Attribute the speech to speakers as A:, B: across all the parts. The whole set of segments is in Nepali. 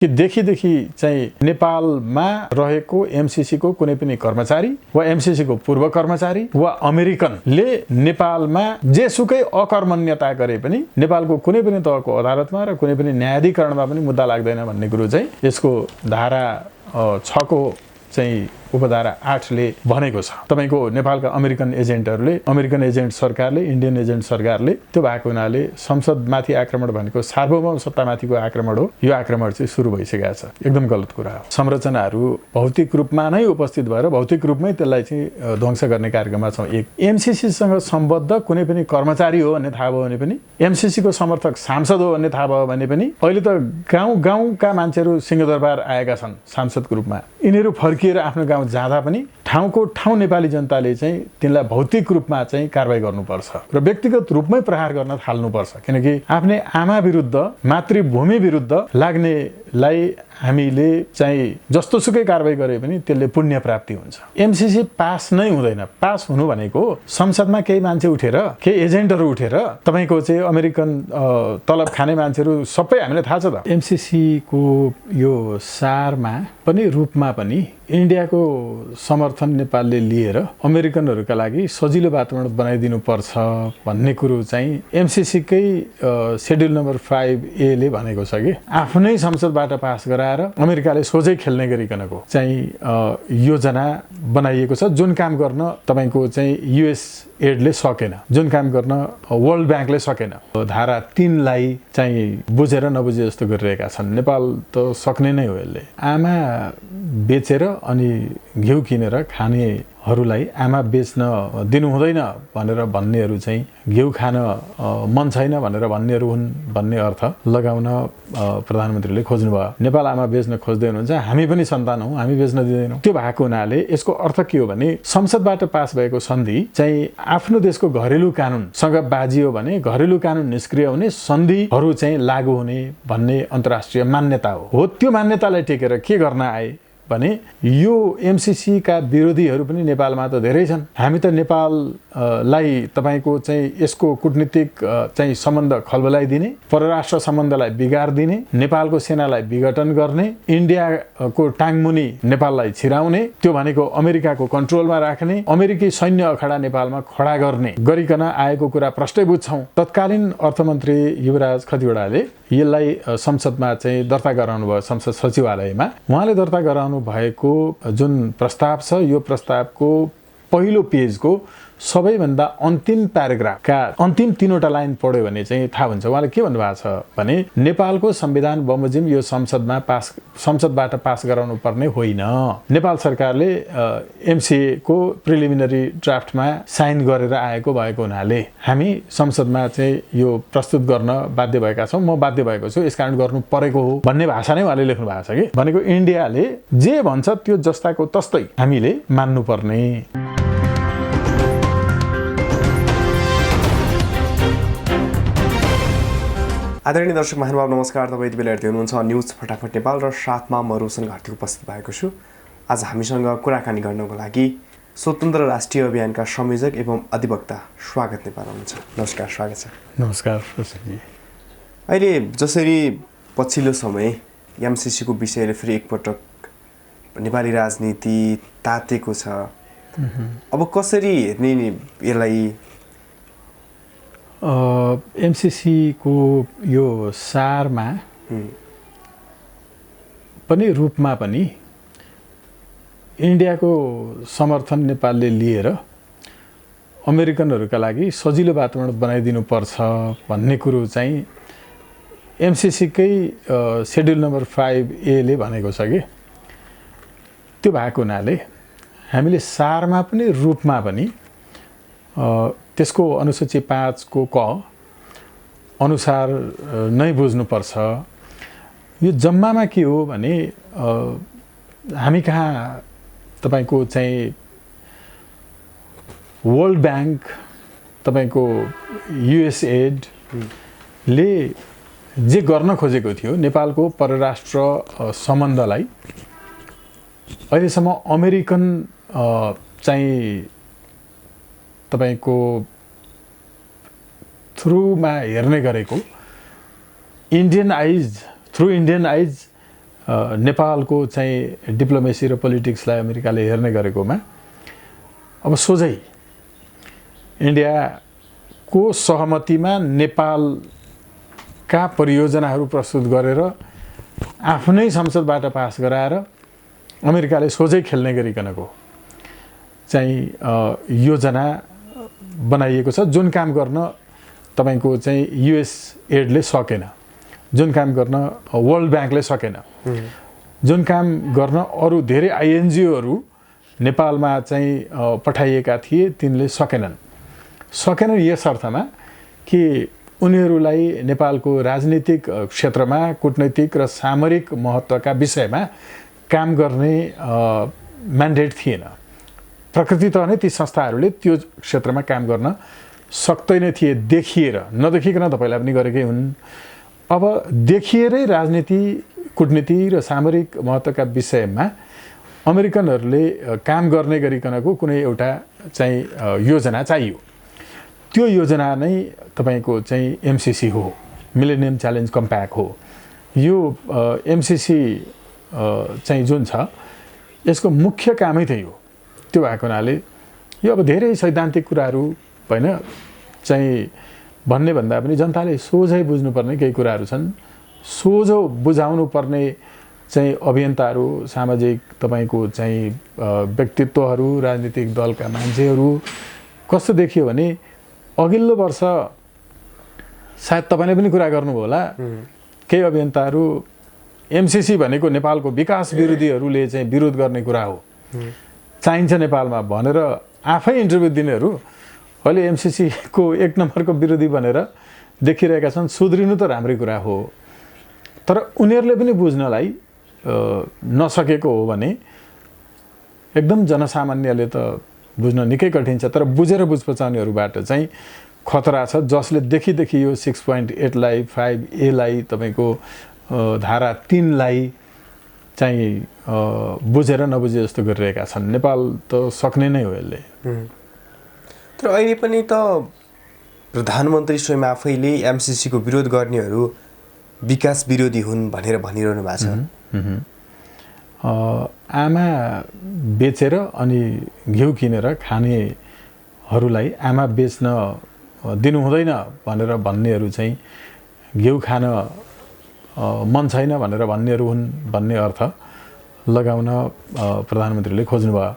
A: कि देखि चाहिँ नेपालमा रहेको एमसीसी को कुनै पनि कर्मचारी वा एमसीसी को पूर्व कर्मचारी वा अमेरिकनले नेपालमा जेसुकै अकर्मण्यता गरे पनि नेपालको कुनै पनि तहको अदालतमा र कुनै पनि न्यायाधिकरणमा पनि मुद्दा लाग्दैन भन्ने कुरो चाहिँ यसको धारा 6 को चाहिँ उपधारा 8 ले भनेको छ। तपाईको नेपालका अमेरिकन एजेन्टहरूले अमेरिकन एजेन्ट सरकारले इन्डियन एजेन्ट सरकारले त्यो भएको हुनाले संसदमाथि आक्रमण भनेको सार्वभौम सत्तामाथिको आक्रमण हो। यो आक्रमण चाहिँ सुरु भइसकेको छ। एकदम गलत कुरा हो। संरचनाहरू भौतिक रूपमा नै उपस्थित भएर भौतिक रूपमै त्यसलाई चाहिँ ध्वंस गर्ने कार्यक्रममा छौं। एक एमसीसी सँग सम्बद्ध कुनै पनि कर्मचारी हो भन्ने थाहा भयो भने पनि एमसीसी को समर्थक सांसद हो भन्ने थाहा भयो भने पनि अहिले त गाउँका मान्छेहरू सिंहदरबार आएका छन् सांसदको रूपमा। यिनीहरू फर्किएर आफ्नो गाउँ जाँदा पनि ठाउँको ठाउँ नेपाली जनताले चाहिँ तिनलाई भौतिक रूपमा चाहिँ कारबाही गर्नुपर्छ र व्यक्तिगत रूपमै प्रहार गर्न थाल्नुपर्छ। किनकि आफ्नै आमा विरुद्ध मातृभूमि विरुद्ध लाग्नेलाई हामीले चाहिँ जस्तोसुकै कारबाही गरे पनि त्यसले पुण्य प्राप्ति हुन्छ। एमसीसी पास नै हुँदैन। पास हुनु भनेको संसदमा केही मान्छे उठेर केही एजेन्टहरू उठेर तपाईको चाहिँ अमेरिकन तलब खाने मान्छेहरू सबै हामीलाई थाहा छ त। एमसीसी को यो सारमा पनि रूपमा पनि इन्डियाको समर्थन नेपालले लिएर अमेरिकनहरूका लागि सजिलो वातावरण बनाइदिनु पर्छ भन्ने कुरो चाहिँ एमसीसी कै शेड्युल नम्बर 5A ले भनेको छ कि आफ्नै संसदबाट पास गराएर अमेरिकाले सोझै खेल्ने गरिकनको चाहिँ योजना बनाइएको छ। जुन काम गर्न तपाईको चाहिँ युएस एडले सकेन, जुन काम गर्न वर्ल्ड ब्याङ्कले सकेन। धारा 3 लाई चाहिँ बुझेर नबुझे जस्तो गरिरहेका छन्। नेपाल त सक्ने नै हो। यसले आमा बेचेर अनि घिउ किनेर खानेहरूलाई आमा बेच्न दिनु हुँदैन भनेर भन्नेहरू चाहिँ घिउ खान मन छैन भनेर भन्नेहरू हुन् भन्ने अर्थ लगाउन प्रधानमन्त्रीले खोज्नुभयो। नेपाल आमा बेच्न खोज्दै हुनुहुन्छ, हामी पनि सन्तान हौं, हामी बेच्न दिँदैनौँ। त्यो भएको हुनाले यसको अर्थ के हो भने संसदबाट पास भएको सन्धि चाहिँ आफ्नो देशको घरेलु कानुनसँग बाजियो भने घरेलु कानुन निष्क्रिय हुने, सन्धिहरू चाहिँ लागू हुने भन्ने अन्तर्राष्ट्रिय मान्यता हो। त्यो मान्यतालाई टेकेर के गर्न आए भने यो एमसीसी का विरोधीहरू पनि नेपालमा त धेरै छन्। हामी त नेपाललाई तपाईको चाहिँ यसको कूटनीतिक चाहिँ सम्बन्ध खलबलाइदिने, परराष्ट्र सम्बन्धलाई बिगार्दिने, नेपालको सेनालाई विघटन गर्ने, इन्डियाको टाङमुनि नेपाललाई छिराउने, त्यो भनेको अमेरिकाको कन्ट्रोलमा राख्ने, अमेरिकी सैन्य अखाडा नेपालमा खडा गर्ने गरिकन आएको कुरा प्रष्टै बुझ्छौं। तत्कालीन अर्थमन्त्री युवराज खतिवडाले यसलाई संसदमा चाहिँ दर्ता गराउनु भयो। संसद सचिवालयमा उहाँले दर्ता गराउनु भएको जुन प्रस्ताव छ, यो प्रस्तावको पहिलो पेजको सबैभन्दा अन्तिम प्याराग्राफका अन्तिम 3वटा लाइन पढ्यो भने चाहिँ थाहा हुन्छ उहाँले के भन्नुभएको छ भने नेपालको संविधान बमोजिम यो संसदबाट पास गराउनु पर्ने होइन। नेपाल सरकारले एमसीए को प्रिलिमिनरी ड्राफ्टमा साइन गरेर आएको भएको हुनाले हामी संसदमा चाहिँ यो प्रस्तुत गर्न बाध्य भएका छौं। म बाध्य भएको छु, यसकारण गर्नु परेको हो भन्ने भाषा नै उहाँले लेख्नु भएको छ कि भनेको इन्डियाले जे भन्छ त्यो जस्ताको तस्तै हामीले मान्नु पर्ने।
B: आदरणीय दर्शक महानुभाव नमस्कार। तपाईँ यति बेला हेर्दै हुनुहुन्छ न्युज फटाफट नेपाल र साथमा म रोशन घरती उपस्थित भएको छु। आज हामीसँग कुराकानी गर्नको लागि स्वतन्त्र राष्ट्रिय अभियानका संयोजक एवं अधिवक्ता स्वागत नेपाल हुनुहुन्छ। नमस्कार, स्वागत छ।
A: नमस्कार रोशनजी।
B: अहिले जसरी पछिल्लो समय एमसीसी को विषयले फेरि एकपटक नेपाली राजनीति तातेको छ, अब कसरी हेर्ने यसलाई?
A: एमसीसी को यो सारमा पनि रूपमा पनि इन्डियाको समर्थन नेपालले लिएर अमेरिकनहरूका लागि सजिलो वातावरण बनाइदिनु पर्छ भन्ने कुरो चाहिँ एमसीसी कै शेड्युल नम्बर 5A ले भनेको छ कि त्यो भएको हुनाले हामीले सारमा पनि रूपमा पनि त्यसको अनुसूची 5 को क अनुसार नै बुझ्नुपर्छ। यो जम्मामा के हो भने हामी कहाँ तपाईको चाहिँ वर्ल्ड ब्याङ्क, तपाईको युएस एड ले जे गर्न खोजेको थियो नेपालको परराष्ट्र सम्बन्धलाई अहिलेसम्म अमेरिकन चाहिँ तपाईको थ्रुमा हेर्ने गरेको थ्रु इन्डियन आइज नेपालको चाहिँ डिप्लोमेसी र पोलिटिक्सलाई अमेरिकाले हेर्ने गरेकोमा अब सोझै इन्डियाको सहमतिमा नेपालका परियोजनाहरू प्रस्तुत गरेर आफ्नै संसदबाट पास गराएर अमेरिकाले सोझै खेल्ने गरिकनको चाहिँ योजना बनाइएको छ। जुन काम गर्न तपाईको चाहिँ युएस एडले सकेन, जुन काम गर्न वर्ल्ड ब्याङ्कले सकेन, जुन काम गर्न अरू धेरै आइएनजिओहरू नेपालमा चाहिँ पठाइएका थिए तिनले सकेनन् यस अर्थमा कि उनीहरूलाई नेपालको राजनीतिक क्षेत्रमा कूटनैतिक र सामरिक महत्त्वका विषयमा काम गर्ने म्यान्डेट थिएन। प्रकृतितः नै ती संस्थाहरूले त्यो क्षेत्रमा काम गर्न सक्दैन थिए, देखिएर, नदेखिकन तपाईँलाई पनि गरेकै हुन्। अब देखिएरै राजनीति कूटनीति र सामरिक महत्त्वका विषयमा अमेरिकनहरूले काम गर्ने गरिकनको कुनै एउटा चाहिँ योजना चाहियो। त्यो योजना नै तपाईको चाहिँ एमसीसी हो, मिलेनियम च्यालेन्ज कम्प्याक्ट हो। यो एमसीसी चाहिँ जुन छ यसको मुख्य कामै त्यही हो। त्यो भएको हुनाले यो अब धेरै सैद्धान्तिक कुराहरू हैन चाहिँ भन्ने भन्दा पनि जनताले सोझै बुझ्नुपर्ने केही कुराहरू छन्। सोझो बुझाउनु पर्ने चाहिँ अभियन्ताहरू, सामाजिक तपाईको चाहिँ व्यक्तित्वहरू, राजनीतिक दलका मान्छेहरू कस्तो देखियो भने अघिल्लो वर्ष सायद तपाईले पनि कुरा गर्नुभयो होला, केही अभियन्ताहरू एमसीसी भनेको नेपालको विकास विरोधीहरूले चाहिँ विरोध गर्ने कुरा हो, चाहिन्छ नेपालमा भनेर आफै इन्टरभ्यू दिनेहरू अहिले एमसीसी को 1 नम्बरको विरोधी भनेर देखिरहेका छन्। सुध्रिनु त राम्रै कुरा हो, तर उनीहरूले पनि बुझ्नलाई नसकेको हो भने एकदम जनसामान्यले त बुझ्न निकै कठिन छ। तर बुझेर बुझ पचाउनेहरूबाट चाहिँ खतरा छ, जसले देखि यो 6.8 लाई 5A लाई तपाईको धारा 3 लाई चाहिँ बुझेर नबुझे जस्तो गरिरहेका छन्। नेपाल त सक्ने नै हो यसले।
B: तर अहिले पनि त प्रधानमन्त्री स्वयं आफैले एमसीसी को विरोध गर्नेहरू विकास विरोधी हुन् भनेर भनिरहनु भएको छ।
A: आमा बेचेर अनि घिउ किनेर खानेहरूलाई आमा बेच्न दिनु हुँदैन भनेर भन्नेहरू चाहिँ घिउ खान मन छैन भनेर भन्नेहरू हुन् भन्ने अर्थ लगाउन प्रधानमन्त्रीले खोज्नुभयो।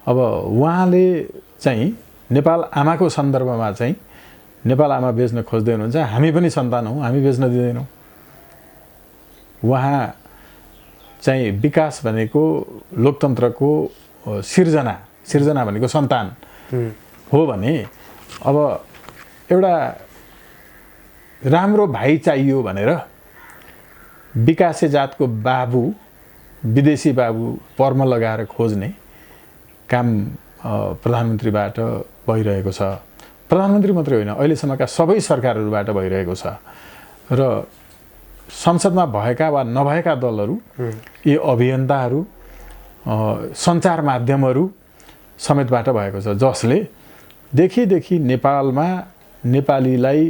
A: अब उहाँले चाहिँ नेपाल आमाको सन्दर्भमा चाहिँ नेपाल आमा बेच्न खोज्दै हुनुहुन्छ। हामी पनि सन्तान हौँ, हामी बेच्न दिँदैनौँ। उहाँ चाहिँ विकास भनेको लोकतन्त्रको सिर्जना भनेको सन्तान हो भने अब एउटा राम्रो भाइ चाहियो भनेर विकासे जातको बाबु, विदेशी बाबु पर्म लगाएर खोज्ने काम प्रधानमन्त्रीबाट भइरहेको छ। प्रधानमन्त्री मात्रै होइन, अहिलेसम्मका सबै सरकारहरूबाट भइरहेको छ। र संसदमा भएका वा नभएका दलहरू, यी अभियन्ताहरू, सञ्चार माध्यमहरू समेतबाट भएको छ, जसले देखि नेपालमा नेपालीलाई,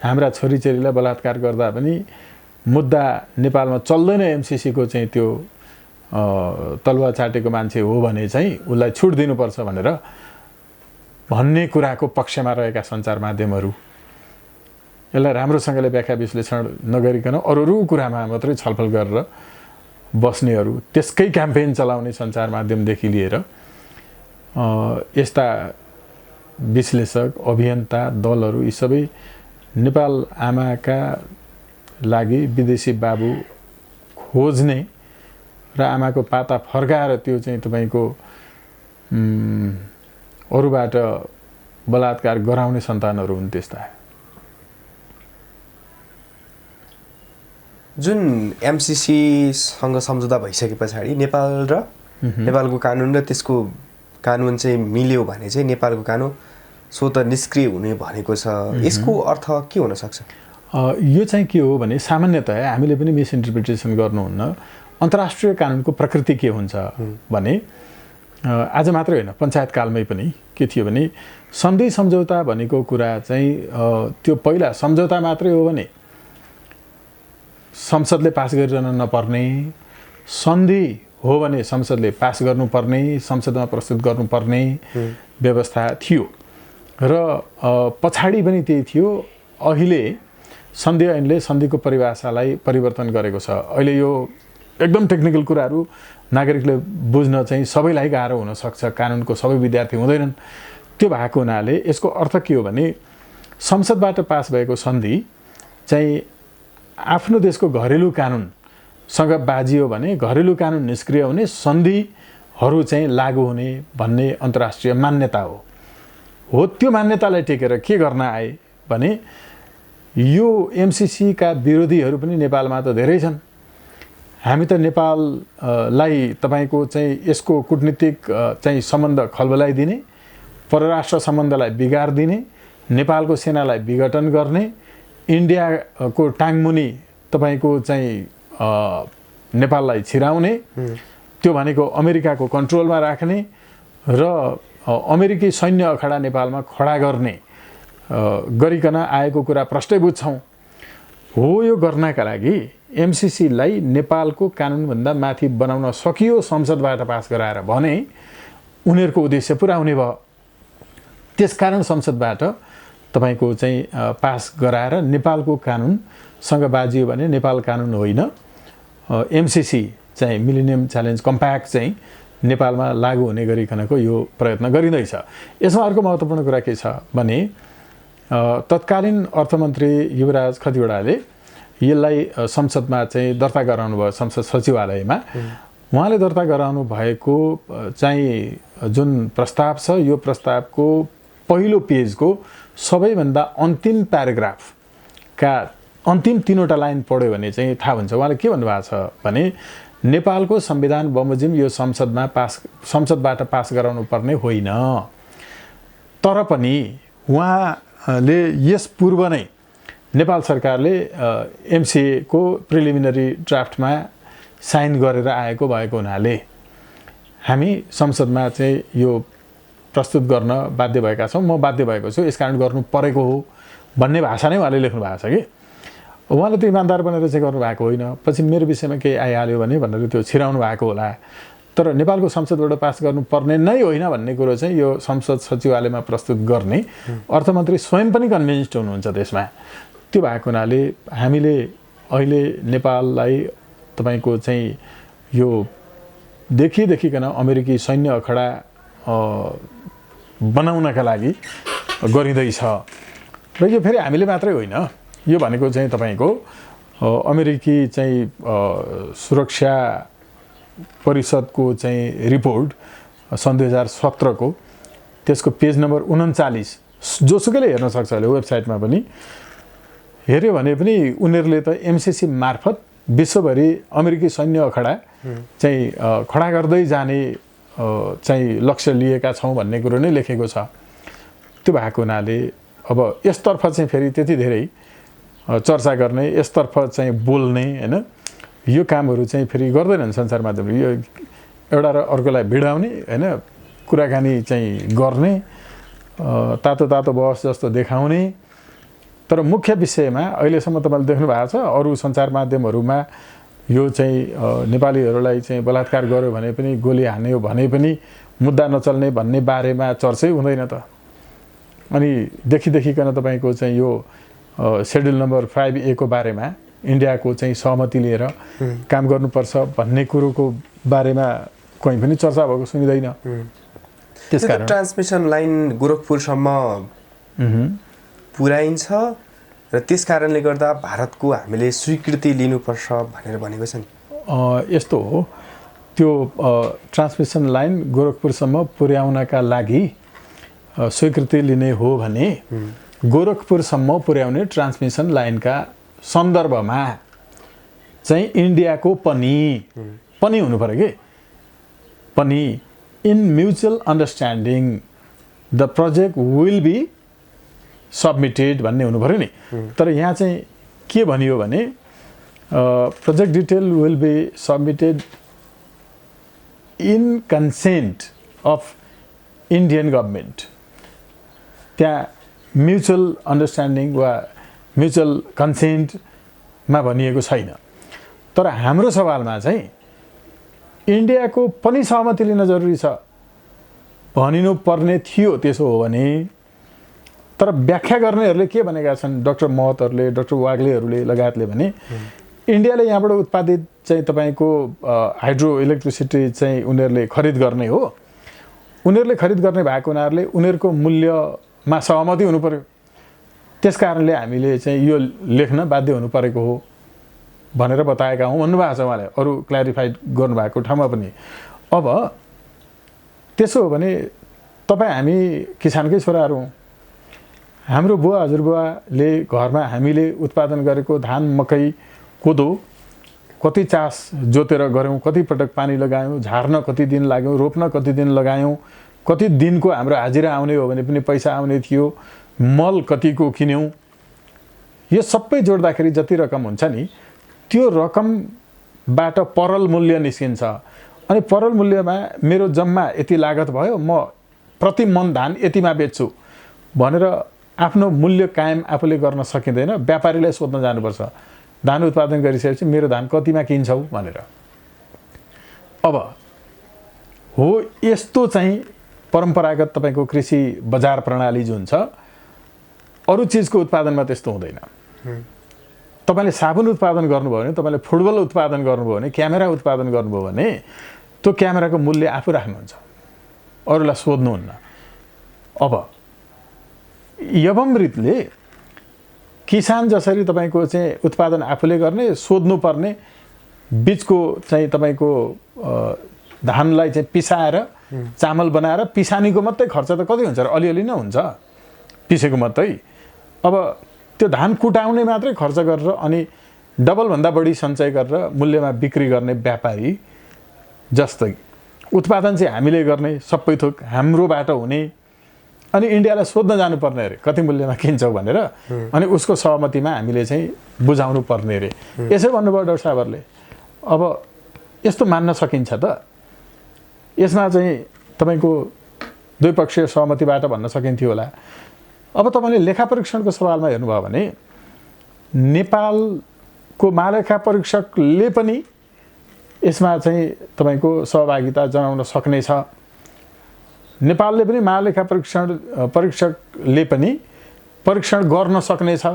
A: हाम्रा छोरीचेलीलाई बलात्कार गर्दा पनि मुद्दा नेपालमा चल्दैन, एमसीसी को चाहिँ त्यो तलुवा चाटेको मान्छे हो भने चाहिँ उसलाई छुट दिनुपर्छ भनेर भन्ने कुराको पक्षमा रहेका सञ्चार माध्यमहरू यसलाई राम्रोसँगले व्याख्या विश्लेषण नगरिकन अरू कुरामा मात्रै छलफल गरेर बस्नेहरू, त्यसकै क्याम्पेन चलाउने सञ्चार माध्यमदेखि लिएर यस्ता विश्लेषक, अभियन्ता दलहरू यी सबै नेपाल आमाका लागि विदेशी बाबु खोज्ने र आमाको पाता फर्काएर त्यो चाहिँ तपाईको अरूबाट बलात्कार गराउने सन्तानहरू हुन्। त्यस्ता
B: जुन एमसीसी सँग सम्झौता भइसके पछाडि नेपाल र नेपालको कानुन र त्यसको कानुन चाहिँ मिल्यो भने चाहिँ नेपालको कानुन स्वत निष्क्रिय हुने भनेको छ। यसको अर्थ के हुन सक्छ?
A: यो चाहिँ के हो भने सामान्यतया हामीले पनि मिसइन्टरप्रिटेसन गर्नुहुन्न। अन्तर्राष्ट्रिय कानुनको प्रकृति के हुन्छ भने आज मात्रै होइन, पञ्चायत कालमै पनि के थियो भने सन्धि सम्झौता भनेको कुरा चाहिँ त्यो पहिला सम्झौता मात्रै हो भने संसदले पास गरिरहन नपर्ने, सन्धि हो भने संसदले पास गर्नुपर्ने, संसदमा प्रस्तुत गर्नुपर्ने व्यवस्था थियो र पछाडि पनि त्यही थियो। अहिले सन्धि ऐनले सन्धिको परिभाषालाई परिवर्तन गरेको छ। अहिले यो एकदम टेक्निकल कुराहरू नागरिकले बुझ्न चाहिँ सबैलाई गाह्रो हुनसक्छ, कानुनको सबै विद्यार्थी हुँदैनन्। त्यो भएको हुनाले यसको अर्थ के हो भने संसदबाट पास भएको सन्धि चाहिँ आफ्नो देशको घरेलु कानुनसँग बाजियो भने घरेलु कानुन निष्क्रिय हुने, सन्धिहरू चाहिँ लागू हुने भन्ने अन्तर्राष्ट्रिय मान्यता हो। त्यो मान्यतालाई टेकेर के गर्न आए भने यो एमसिसी का विरोधीहरू पनि नेपालमा त धेरै छन्। हामी त नेपाललाई तपाईको चाहिँ यसको कूटनीतिक चाहिँ सम्बन्ध खलबलाइदिने, परराष्ट्र सम्बन्धलाई बिगार्दिने, नेपालको सेनालाई विघटन गर्ने, इन्डियाको टाङमुनि तपाईको चाहिँ नेपाललाई छिराउने, त्यो भनेको अमेरिकाको कन्ट्रोलमा राख्ने र अमेरिकी सैन्य अखाडा नेपालमा खडा गर्ने गरिकन आएको कुरा प्रष्टै बुझ्छौँ। हो यो गर्नका लागि एमसिसीलाई नेपालको कानुनभन्दा माथि बनाउन सकियो संसदबाट पास गराएर भने उनीहरूको उद्देश्य पुरा हुने भयो। त्यसकारण संसदबाट तपाईको चाहिँ पास गराएर नेपालको कानुनसँग बाजियो भने नेपाल कानुन होइन, एमसिसी चाहिँ मिलेनियम च्यालेन्ज कम्प्याक्ट चाहिँ नेपालमा लागू हुने गरिकनको यो प्रयत्न गरिँदैछ। यसमा अर्को महत्त्वपूर्ण कुरा के छ भने तत्कालीन अर्थमन्त्री युवराज खतिवडाले यसलाई संसदमा चाहिँ दर्ता गराउनु भयो, संसद सचिवालयमा। उहाँले दर्ता गराउनु भएको चाहिँ जुन प्रस्ताव छ, यो प्रस्तावको पहिलो पेजको सबैभन्दा अन्तिम प्याराग्राफका अन्तिम 3वटा लाइन पढ्यो भने चाहिँ थाहा हुन्छ उहाँले के भन्नुभएको छ भने नेपालको संविधान बमोजिम यो संसदबाट पास गराउनु पर्ने होइन। तर पनि उहाँले यस पूर्व नै नेपाल सरकारले एमसिए को प्रिलिमिनरी ड्राफ्टमा साइन गरेर आएको भएको हुनाले हामी संसदमा चाहिँ यो प्रस्तुत गर्न बाध्य भएका छौँ। म बाध्य भएको छु, यसकारण गर्नु परेको हो भन्ने भाषा नै उहाँले लेख्नु भएको छ कि उहाँले त इमान्दार बनेर चाहिँ गर्नुभएको होइन। पछि मेरो विषयमा केही आइहाल्यो भने भनेर त्यो छिराउनु भएको होला। तर नेपालको संसदबाट पास गर्नुपर्ने नै होइन भन्ने कुरो चाहिँ यो संसद सचिवालयमा प्रस्तुत गर्ने अर्थमन्त्री स्वयं पनि कन्भिन्स्ड हुनुहुन्छ त्यसमा। त्यो भएको हुनाले हामीले अहिले नेपाललाई तपाईको चाहिँ यो देखिकन अमेरिकी सैन्य अखडा बनाउनका लागि गरिँदैछ र यो फेरि हामीले मात्रै होइन, यो भनेको चाहिँ तपाईको अमेरिकी चाहिँ सुरक्षा परिषदको चाहिँ रिपोर्ट सन् 2017 को त्यसको पेज नम्बर 39 जोसुकैले हेर्न सक्छ अहिले वेबसाइटमा पनि हेर्यो भने पनि उनीहरूले त एमसिसी मार्फत विश्वभरि अमेरिकी सैन्य अखडा चाहिँ खडा गर्दै जाने चाहिँ लक्ष्य लिएका छौँ भन्ने कुरो नै लेखेको छ। त्यो भएको हुनाले अब यसतर्फ चाहिँ फेरि त्यति धेरै चर्चा गर्ने, यसतर्फ चाहिँ बोल्ने हैन यो कामहरू चाहिँ फेरि गर्दैनन् सञ्चार माध्यमले। यो एउटा र अर्कोलाई भिडाउने हैन कुराकानी चाहिँ गर्ने, तातो तातो बहस जस्तो देखाउने, तर मुख्य विषयमा अहिलेसम्म तपाईँले देख्नु भएको छ अरू सञ्चार माध्यमहरूमा यो चाहिँ नेपालीहरूलाई चाहिँ बलात्कार गर्यो भने पनि, गोली हान्यो भने पनि मुद्दा नचल्ने भन्ने बारेमा चर्चै हुँदैन त। अनि देखिकन तपाईँको चाहिँ यो सेड्युल नम्बर 5A को बारेमा इन्डियाको चाहिँ सहमति लिएर काम गर्नुपर्छ भन्ने कुरोको बारेमा कहीँ पनि चर्चा भएको सुनिँदैन।
B: त्यसकारण ट्रान्समिसन लाइन गोरखपुरसम्म पुर्याइन्छ र त्यस कारणले गर्दा भारतको हामीले स्वीकृति लिनुपर्छ भनेर भनेको छ नि।
A: यस्तो हो, त्यो ट्रान्समिसन लाइन गोरखपुरसम्म पुर्याउनका लागि स्वीकृति लिने हो भने गोरखपुरसम्म पुर्याउने ट्रान्समिसन लाइनका सन्दर्भमा चाहिँ इन्डियाको पनि हुनु पर्यो कि पनि in mutual understanding the project will be submitted भन्ने हुनु पर्यो नि। तर यहाँ चाहिँ के भनियो भने project detail will be submitted in consent of Indian government. त्यहाँ म्युचुअल अन्डरस्ट्यान्डिङ वा म्युचुअल कन्सेन्टमा भनिएको छैन। तर हाम्रो सवालमा चाहिँ इन्डियाको पनि सहमति लिन जरुरी छ भनिनु पर्ने थियो। त्यसो हो भने तर व्याख्या गर्नेहरूले के भनेका छन्, डाक्टर महतहरूले, डाक्टर वाग्लेहरूले लगायतले भने इन्डियाले यहाँबाट उत्पादित चाहिँ तपाईँको हाइड्रो इलेक्ट्रिसिटी चाहिँ उनीहरूले खरिद गर्ने हो। उनीहरूले खरिद गर्ने भएको हुनाले उनीहरूको मूल्यमा सहमति हुनु पर्यो। त्यस कारणले हामीले चाहिँ यो लेख्न बाध्य हुनु परेको हो भनेर बताएका हौँ भन्नुभएको छ उहाँले, अरू क्ल्यारिफाइड गर्नुभएको ठाउँमा पनि। अब त्यसो हो भने तपाईँ हामी किसानकै छोराहरू हौँ। हाम्रो बुवा हजुरबुवाले घरमा हामीले उत्पादन गरेको धान, मकै, कोदो कति चास जोतेर गऱ्यौँ, कति पटक पानी लगायौँ, झार्न कति दिन लाग्यो, रोप्न कति दिन लगायौँ, कति दिनको हाम्रो हाजिरा आउने हो भने पनि पैसा आउने थियो, मल कतिको किन्यौँ, यो सबै जोड्दाखेरि जति रकम हुन्छ नि त्यो रकमबाट परल मूल्य निस्किन्छ। अनि परल मूल्यमा मेरो जम्मा यति लागत भयो, म प्रति मन धान यतिमा बेच्छु भनेर आफ्नो मूल्य कायम आफूले गर्न सकिँदैन। व्यापारीलाई सोध्न जानुपर्छ, धान उत्पादन गरिसकेपछि मेरो धान कतिमा किन्छौ भनेर। अब हो यस्तो चाहिँ परम्परागत तपाईँको कृषि बजार प्रणाली जुन छ, अरू चिजको उत्पादनमा त्यस्तो हुँदैन। तपाईँले साबुन उत्पादन गर्नुभयो भने, तपाईँले फुटबल उत्पादन गर्नुभयो भने, क्यामेरा उत्पादन गर्नुभयो भने त्यो क्यामेराको मूल्य आफू राख्नुहुन्छ, अरूलाई सोध्नुहुन्न। अब यवमृतले किसान जसरी तपाईँको चाहिँ उत्पादन आफूले गर्ने, सोध्नुपर्ने, बीजको चाहिँ तपाईँको धानलाई चाहिँ पिसाएर चामल बनाएर पिसानीको मात्रै खर्च त कति हुन्छ र? अलिअलि नै हुन्छ पिसेको मात्रै। अब त्यो धान कुटाउने मात्रै खर्च गरेर अनि डबलभन्दा बढी सञ्चय गरेर मूल्यमा बिक्री गर्ने व्यापारी जस्तै उत्पादन चाहिँ हामीले गर्ने, सबै थोक हाम्रोबाट हुने, अनि इन्डियालाई सोध्न जानुपर्ने अरे कति मूल्यमा किन्छौ भनेर, अनि उसको सहमतिमा हामीले चाहिँ बुझाउनु पर्ने अरे। यसै भन्नुभयो डाक्टर साहबहरूले। अब यस्तो मान्न सकिन्छ त? यसमा चाहिँ तपाईँको द्विपक्षीय सहमतिबाट भन्न सकिन्थ्यो होला। अब तपाईँले लेखा परीक्षणको सवालमा हेर्नुभयो भने नेपालको महालेखा परीक्षकले पनि यसमा चाहिँ तपाईँको सहभागिता जनाउन सक्नेछ। नेपालले पनि महालेखा परीक्षकले पनि परीक्षण गर्न सक्नेछ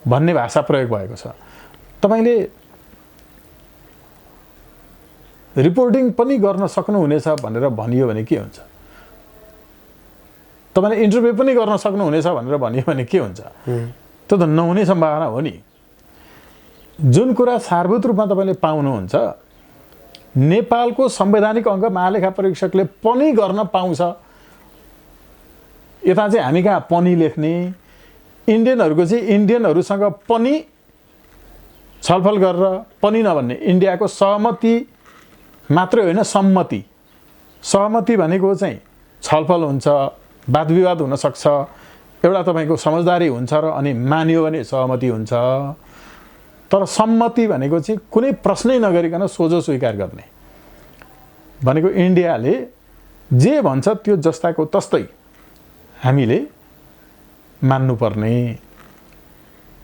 A: भन्ने भाषा प्रयोग भएको छ। तपाईँले रिपोर्टिङ पनि गर्न सक्नुहुनेछ भनेर भनियो भने के हुन्छ? तपाईँले इन्टरभ्यू पनि गर्न सक्नुहुनेछ भनेर भनियो भने के हुन्छ? त्यो त नहुने सम्भावना हो नि। जुन कुरा सार्वभौमिक रूपमा तपाईँले पाउनुहुन्छ, नेपालको संवैधानिक अङ्ग महालेखा परीक्षकले पनि गर्न पाउँछ। यता चाहिँ हामी कहाँ पनि लेख्ने, इन्डियनहरूको चाहिँ इन्डियनहरूसँग पनि छलफल गरेर पनि नभन्ने, इन्डियाको सहमति मात्रै होइन सम्मति। सहमति भनेको चाहिँ छलफल हुन्छ, वाद विवाद हुनसक्छ, एउटा तपाईँको समझदारी हुन्छ र अनि मानियो भने सहमति हुन्छ। तर सम्मति भनेको चाहिँ कुनै प्रश्नै नगरिकन सोझो स्वीकार गर्ने भनेको इन्डियाले जे भन्छ त्यो जस्ताको तस्तै हामीले मान्नुपर्ने।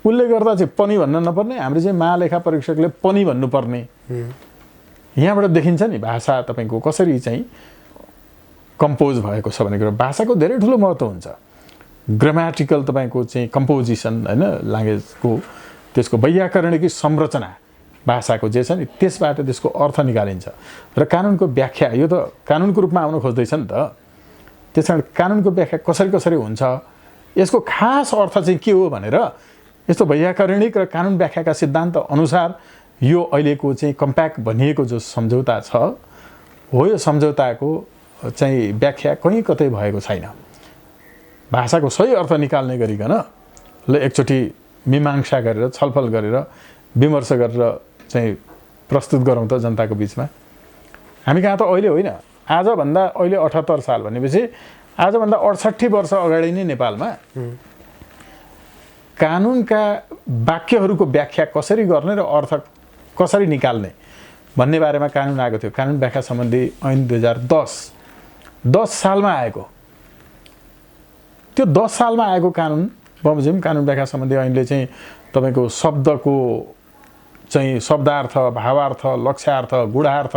A: उसले गर्दा चाहिँ पनि भन्न नपर्ने, हाम्रो चाहिँ महालेखा परीक्षकले पनि भन्नुपर्ने। यहाँबाट देखिन्छ नि भाषा तपाईँको कसरी चाहिँ कम्पोज भएको छ भन्ने कुरा। भाषाको धेरै ठुलो महत्त्व हुन्छ। ग्रामेटिकल तपाईँको चाहिँ कम्पोजिसन होइन, ल्याङ्ग्वेजको त्यसको वैयाकरणिक संरचना भाषाको जे छ नि त्यसबाट त्यसको अर्थ निकालिन्छ। र कानुनको व्याख्या, यो त कानुनको रूपमा आउन खोज्दैछ नि त। त्यस कारण कानुनको व्याख्या कसरी कसरी हुन्छ, यसको खास अर्थ चाहिँ के हो भनेर यस्तो वैयाकरणिक र कानुन व्याख्याका सिद्धान्त अनुसार यो अहिलेको चाहिँ कम्प्याक्ट भनिएको जो सम्झौता छ हो, यो सम्झौताको चाहिँ व्याख्या कहीँ कतै भएको छैन। भाषाको सही अर्थ निकाल्ने गरिकन ल एकचोटि मीमांसा गरेर छलफल गरेर विमर्श गरेर चाहिँ प्रस्तुत गरौँ त जनताको बिचमा। हामी कहाँ त अहिले होइन, आजभन्दा अहिले 78 साल भनेपछि आजभन्दा 68 वर्ष अगाडि नै नेपालमा कानुनका वाक्यहरूको व्याख्या कसरी गर्ने र अर्थ कसरी निकाल्ने भन्ने बारेमा कानुन आएको थियो। कानुन व्याख्या सम्बन्धी ऐन 2010 सालमा आएको। त्यो 10 सालमा आएको कानुन बमोजिम कानुन व्याख्या सम्बन्धी ऐनले चाहिँ तपाईँको शब्दको चाहिँ शब्दार्थ भावार्थ लक्ष्यार्थ गुणार्थ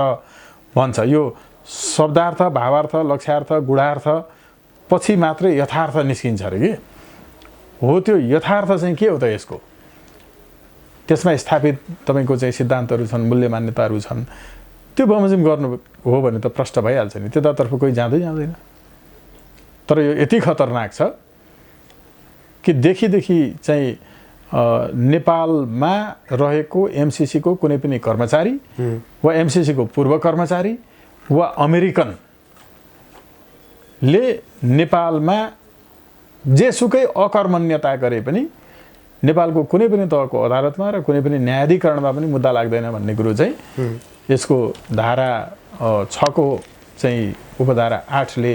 A: भन्छ। यो शब्दार्थ भावार्थ लक्ष्यार्थ गुणार्थ पछि मात्रै यथार्थ निस्किन्छ अरे कि हो। त्यो यथार्थ चाहिँ के हो त यसको? त्यसमा स्थापित तपाईँको चाहिँ सिद्धान्तहरू छन्, मूल्य मान्यताहरू छन्। त्यो बमोजिम गर्नु हो भने त प्रष्ट भइहाल्छ नि, त्यतातर्फ कोही जाँदैन। तर यो यति खतरनाक छ कि देखि चाहिँ नेपालमा रहेको एमसिसीको कुनै पनि कर्मचारी वा एमसिसीको पूर्व कर्मचारी वा अमेरिकनले नेपालमा जेसुकै अकर्मण्यता गरे पनि नेपालको कुनै पनि तहको अदालतमा र कुनै पनि न्यायाधिकरणमा पनि मुद्दा लाग्दैन भन्ने कुरो चाहिँ यसको धारा 6 को चाहिँ उपधारा 8 ले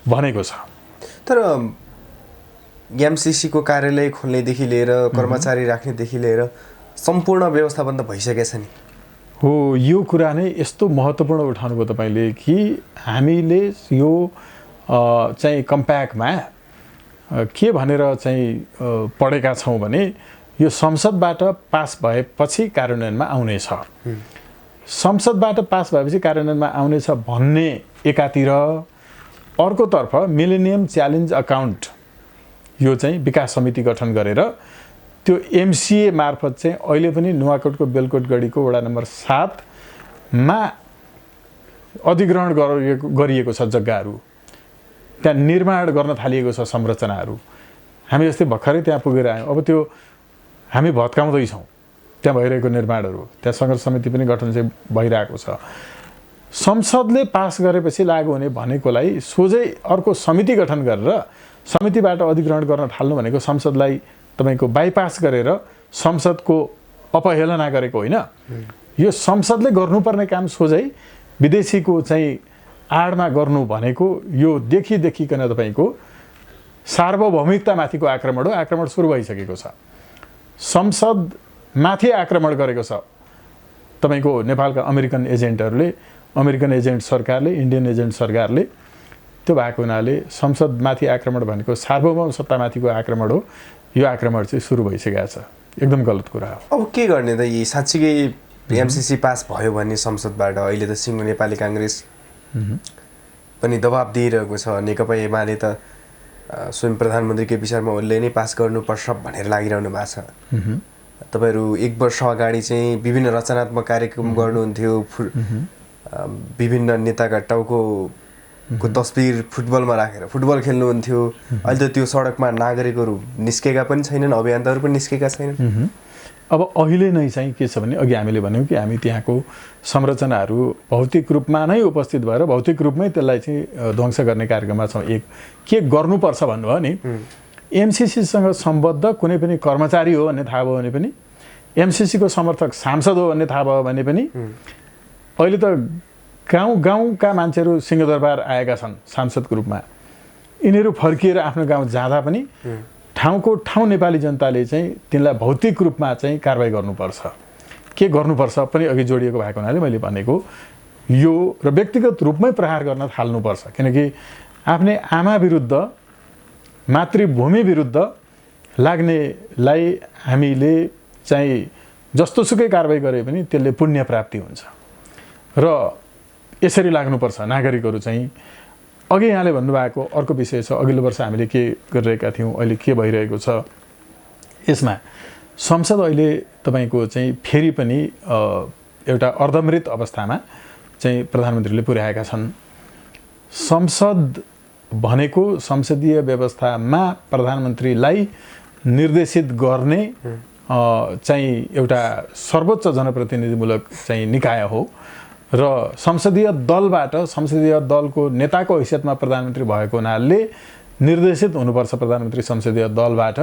A: भनेको छ।
B: तर एमसिसी को कार्यालय खोल्नेदेखि लिएर कर्मचारी राख्नेदेखि लिएर सम्पूर्ण व्यवस्थापन त भइसकेछ नि।
A: हो, यो कुरा नै यस्तो महत्त्वपूर्ण उठाउनुभयो तपाईँले कि हामीले यो चाहिँ कम्प्याक्टमा के भनेर चाहिँ पढेका छौँ भने यो संसदबाट पास भएपछि कार्यान्वयनमा आउनेछ। संसदबाट पास भएपछि कार्यान्वयनमा आउनेछ भन्ने एकातिर, अर्कोतर्फ मिलेनियम च्यालेन्ज अकाउन्ट यो चाहिँ विकास समिति गठन गरेर त्यो एमसिए मार्फत चाहिँ अहिले पनि नुवाकोटको बेलकोट गढीको वडा नम्बर 7 मा अधिग्रहण गरिएको छ जग्गाहरू, त्यहाँ निर्माण गर्न थालिएको छ संरचनाहरू। हामी जस्तै भर्खरै त्यहाँ पुगेर आयौँ। अब त्यो हामी भत्काउँदैछौँ त्यहाँ भइरहेको निर्माणहरू। त्यहाँ सङ्घर्ष समिति पनि गठन चाहिँ भइरहेको छ। संसदले पास गरेपछि लागू हुने भनेकोलाई सोझै अर्को समिति गठन गरेर समितिबाट अधिग्रहण गर्न थाल्नु भनेको संसदलाई तपाईँको बाइपास गरेर संसदको अपहेलना गरेको होइन। यो संसदले गर्नुपर्ने काम सोझै विदेशीको चाहिँ आडमा गर्नु भनेको यो देखिकन तपाईँको सार्वभौमिकतामाथिको आक्रमण हो। आक्रमण सुरु भइसकेको छ। संसदमाथि आक्रमण गरेको छ तपाईँको नेपालका अमेरिकन एजेन्टहरूले, अमेरिकन एजेन्ट सरकारले, इन्डियन एजेन्ट सरकारले। त्यो भएको हुनाले संसदमाथि आक्रमण भनेको सार्वभौम सत्तामाथिको आक्रमण हो। यो आक्रमण चाहिँ सुरु भइसकेको छ। एकदम गलत कुरा हो।
B: अब के गर्ने त? यी साँच्चीकै एमसिसी पास भयो भने संसदबाट अहिले त सिङ्गो नेपाली काङ्ग्रेस पनि दबाब दिइरहेको छ। नेकपा एमाले त स्वयं प्रधानमन्त्रीकै विषयमा उसले नै पास गर्नुपर्छ भनेर लागिरहनु भएको छ। तपाईँहरू 1 वर्ष अगाडि चाहिँ विभिन्न रचनात्मक कार्यक्रम गर्नुहुन्थ्यो, विभिन्न नेताका टाउको तस्बिर फुटबलमा राखेर फुटबल खेल्नुहुन्थ्यो। अहिले त त्यो सडकमा नागरिकहरू निस्केका पनि छैनन्, अभियन्ताहरू पनि निस्केका छैनन्।
A: अब अहिले नै चाहिँ के छ भने अघि हामीले भन्यौँ कि हामी त्यहाँको संरचनाहरू भौतिक रूपमा नै उपस्थित भएर भौतिक रूपमै त्यसलाई चाहिँ ध्वंस गर्ने कार्यक्रममा छौँ। एक के गर्नुपर्छ भन्नुभयो नि, एमसिसीसँग सम्बद्ध कुनै पनि कर्मचारी हो भन्ने थाहा भयो भने पनि, एमसिसीको समर्थक सांसद हो भन्ने थाहा भयो भने पनि, अहिले त गाउँका मान्छेहरू सिंहदरबार आएका छन् सांसदको रूपमा। यिनीहरू फर्किएर आफ्नो गाउँ जाँदा पनि ठाउँको ठाउँ नेपाली जनताले चाहिँ तिनलाई भौतिक रूपमा चाहिँ कारबाही गर्नुपर्छ। के गर्नुपर्छ पनि अघि जोडिएको भएको हुनाले मैले भनेको यो र व्यक्तिगत रूपमै प्रहार गर्न थाल्नुपर्छ। किनकि आफ्नै आमा विरुद्ध, मातृभूमि विरुद्ध लाग्नेलाई हामीले चाहिँ जस्तोसुकै कारबाही गरे पनि त्यसले पुण्य प्राप्ति हुन्छ र यसरी लाग्नुपर्छ। नागरिकहरू चाहिँ अघि यहाँले भन्नुभएको अर्को विषय छ, अघिल्लो वर्ष हामीले के गरिरहेका थियौँ, अहिले के भइरहेको छ यसमा। संसद अहिले तपाईँको चाहिँ फेरि पनि एउटा अर्धमृत अवस्थामा चाहिँ प्रधानमन्त्रीले पुर्याएका छन्। संसद भनेको संसदीय व्यवस्थामा प्रधानमन्त्रीलाई निर्देशित गर्ने चाहिँ एउटा सर्वोच्च जनप्रतिनिधिमूलक चाहिँ निकाय हो र संसदीय दलबाट, संसदीय दलको नेताको हैसियतमा प्रधानमन्त्री भएको हुनाले निर्देशित हुनुपर्छ प्रधानमन्त्री संसदीय दलबाट।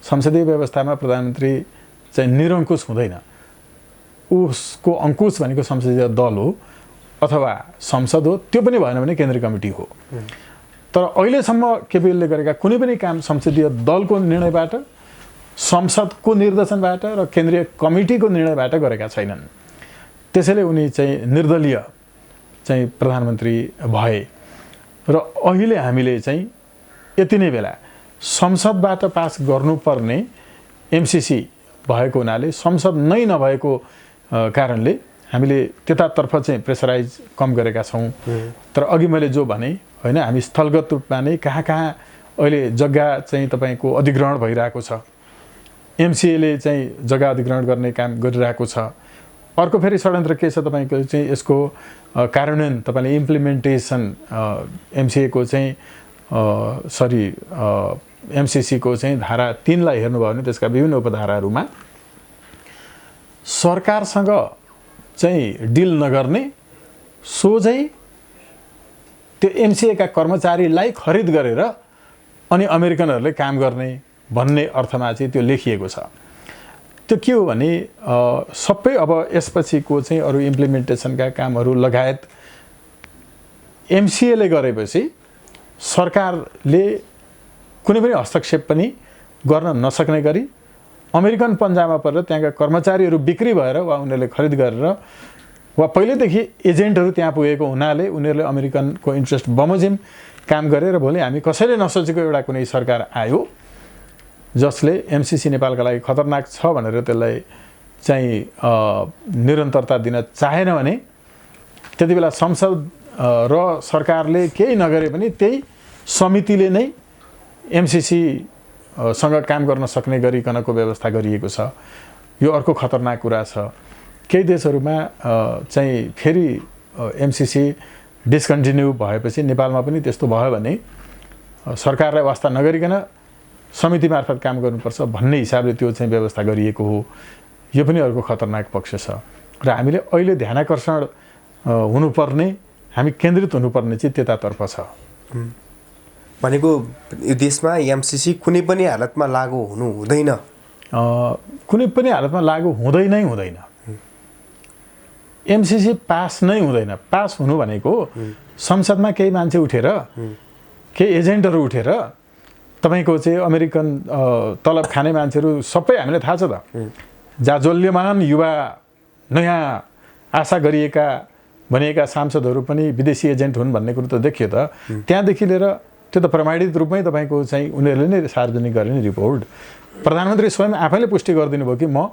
A: संसदीय व्यवस्थामा प्रधानमन्त्री चाहिँ निरङ्कुश हुँदैन। उसको अङ्कुश भनेको संसदीय दल हो अथवा संसद हो। त्यो पनि भएन भने केन्द्रीय कमिटी हो। तर अहिलेसम्म केपीओलले गरेका कुनै पनि काम संसदीय दलको निर्णयबाट, संसदको निर्देशनबाट र केन्द्रीय कमिटीको निर्णयबाट गरेका छैनन्। त्यसैले उनी चाहिँ निर्दलीय चाहिँ प्रधानमन्त्री भए र अहिले हामीले चाहिँ यति नै बेला संसदबाट पास गर्नुपर्ने एमसिसी भएको हुनाले संसद नै नभएको कारणले हामीले त्यतातर्फ चाहिँ प्रेसराइज कम गरेका छौँ। तर अघि मैले जो भने होइन, हामी स्थलगत रूपमा नै कहाँ कहाँ अहिले जग्गा चाहिँ तपाईँको अधिग्रहण भइरहेको छ, एमसिएले चाहिँ जग्गा अधिग्रहण गर्ने काम गरिरहेको छ। अर्को फेरि षड्यन्त्र के छ तपाईँको चाहिँ यसको कार्यान्वयन, तपाईँले इम्प्लिमेन्टेसन एमसिएको चाहिँ एमसिसीको चाहिँ धारा 3लाई हेर्नुभयो भने त्यसका विभिन्न उपधाराहरूमा सरकारसँग चाहिँ डिल नगर्ने, सोझै त्यो एमसिएका कर्मचारीलाई खरिद गरेर अनि अमेरिकनहरूले काम गर्ने भन्ने अर्थमा चाहिँ त्यो लेखिएको छ। त्यो के हो भने सबै अब यसपछिको चाहिँ अरू इम्प्लिमेन्टेसनका कामहरू लगायत एमसिएले गरेपछि सरकारले कुनै पनि हस्तक्षेप पनि गर्न नसक्ने गरी अमेरिकन पन्जामा परेर त्यहाँका कर्मचारीहरू बिक्री भएर वा उनीहरूले खरिद गरेर वा पहिल्यैदेखि एजेन्टहरू त्यहाँ पुगेको हुनाले उनीहरूले अमेरिकनको इन्ट्रेस्ट बमोजिम काम गरेर भोलि हामी कसैले नसोचेको एउटा कुनै सरकार आयो जसले एमसिसी नेपालका लागि खतरनाक छ भनेर त्यसलाई चाहिँ निरन्तरता दिन चाहेन भने त्यति बेला संसद र सरकारले केही नगरे पनि त्यही समितिले नै एमसिसी सँग काम गर्न सक्ने गरिकनको व्यवस्था गरिएको छ। यो अर्को खतरनाक कुरा छ। केही देशहरूमा चाहिँ फेरि एमसिसी डिस्कन्टिन्यू भएपछि नेपालमा पनि त्यस्तो भयो भने सरकारलाई वास्ता नगरिकन समिति मार्फत काम गर्नुपर्छ भन्ने हिसाबले त्यो चाहिँ व्यवस्था गरिएको हो। यो पनि अर्को खतरनाक पक्ष छ र हामीले अहिले ध्यानाकर्षण हुनुपर्ने, हामी केन्द्रित हुनुपर्ने चाहिँ त्यतातर्फ छ।
B: भनेको यो देशमा एमसिसी कुनै पनि हालतमा लागू हुनु हुँदैन,
A: कुनै पनि हालतमा लागू हुँदैन। एमसिसी पास नै हुँदैन। पास हुनु भनेको संसदमा केही मान्छे उठेर, केही एजेन्टहरू उठेर तपाईँको चाहिँ अमेरिकन तलब खाने मान्छेहरू सबै हामीलाई थाहा छ त, जाजोल्यमान युवा नयाँ आशा गरिएका भनिएका सांसदहरू पनि विदेशी एजेन्ट हुन् भन्ने कुरो त देखियो त। त्यहाँदेखि लिएर त्यो त प्रमाणित रूपमै तपाईँको चाहिँ उनीहरूले नै सार्वजनिक गर्ने रिपोर्ट प्रधानमन्त्री स्वयं आफैले पुष्टि गरिदिनु भयो कि म